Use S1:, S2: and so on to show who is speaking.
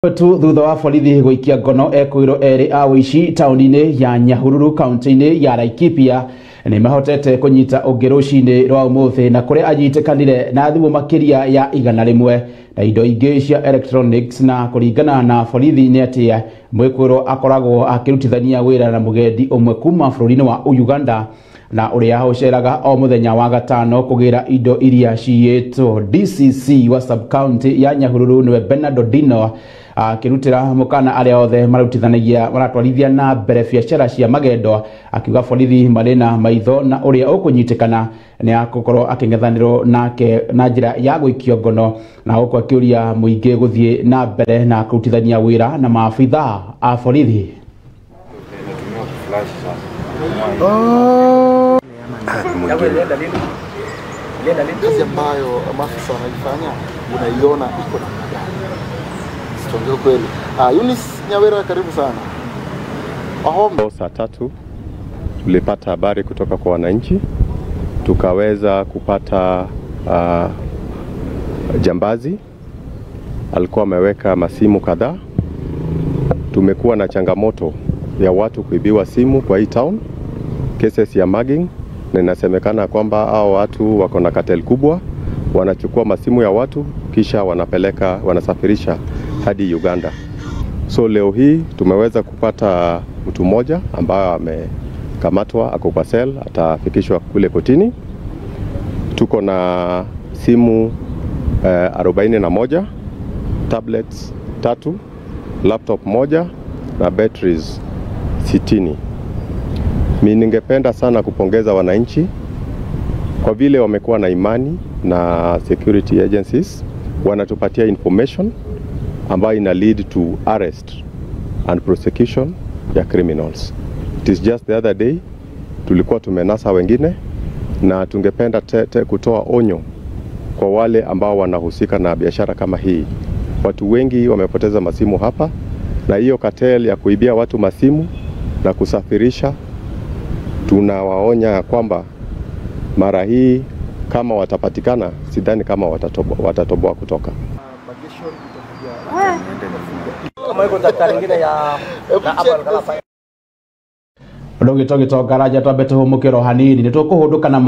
S1: Tu thutha wa borithi gũikia ngono ekwĩrwo erĩ a ũici taũni-inĩ ya Nyahururu kaunti-inĩ ya Laikipia nĩ mahotete kũnyita ũngĩ rũcinĩ rwa ũmũthĩ na kũrĩa anyitĩkanire na thimũ makĩria ya 100 na indo ingĩ cia electronics. Na kũringana na borithi nĩ atĩ mwĩkũĩrwo akoragwo akĩrutithania wĩra na mũgendi ũmwe kuma bũrũri-inĩ wa Uganda na ũrĩa ũceraga o mũthenya wa gatano kũgĩra indo iria ciyĩtwo. DCC wa sub county ya Nyahururu nĩwe Bernardo Dino akĩrutĩra mũkana arĩa othe maratwarithia na mbere biacara cia magendo, akiuga borithi marĩ na maitho na ũrĩa ũkũnyitikana nĩ agũkorwo akĩng'ethanĩrwo nake na njĩra ya gũikio ngono, na gũkũ akĩũria mũingĩ gũthiĩ na mbere na kũrutithania wĩra na maabithaa a borithi.
S2: Kazi ambayo maafisa wanaifanya unaiona iko na tuongee kweli. Eunice Nyawera, karibu sana.
S3: Saa 3 tulipata habari kutoka kwa wananchi, tukaweza kupata jambazi alikuwa ameweka masimu kadhaa. Tumekuwa na changamoto ya watu kuibiwa simu kwa hii town, cases ya mugging, na inasemekana kwamba hao watu wako na cartel kubwa, wanachukua masimu ya watu kisha wanasafirisha hadi Uganda. So leo hii tumeweza kupata mtu mmoja ambaye amekamatwa, ako kwa cell, atafikishwa kule kotini. Tuko na simu 41, tablets 3, laptop 1 na batteries 60. Mimi ningependa sana kupongeza wananchi kwa vile wamekuwa na imani na security agencies, wanatupatia information ambayo ina lead to arrest and prosecution ya criminals. It is just the other day tulikuwa tumenasa wengine, na tungependa kutoa onyo kwa wale ambao wanahusika na biashara kama hii. Watu wengi wamepoteza masimu hapa, na hiyo cartel ya kuibia watu masimu na kusafirisha, tunawaonya kwamba mara hii kama watapatikana, sidhani kama watatoboa kutoka.
S1: Kama iko daktari mwingine ya Abel Kalapa. Ndogo garaja twambe tuhumukiro hanini nitukuhunduka na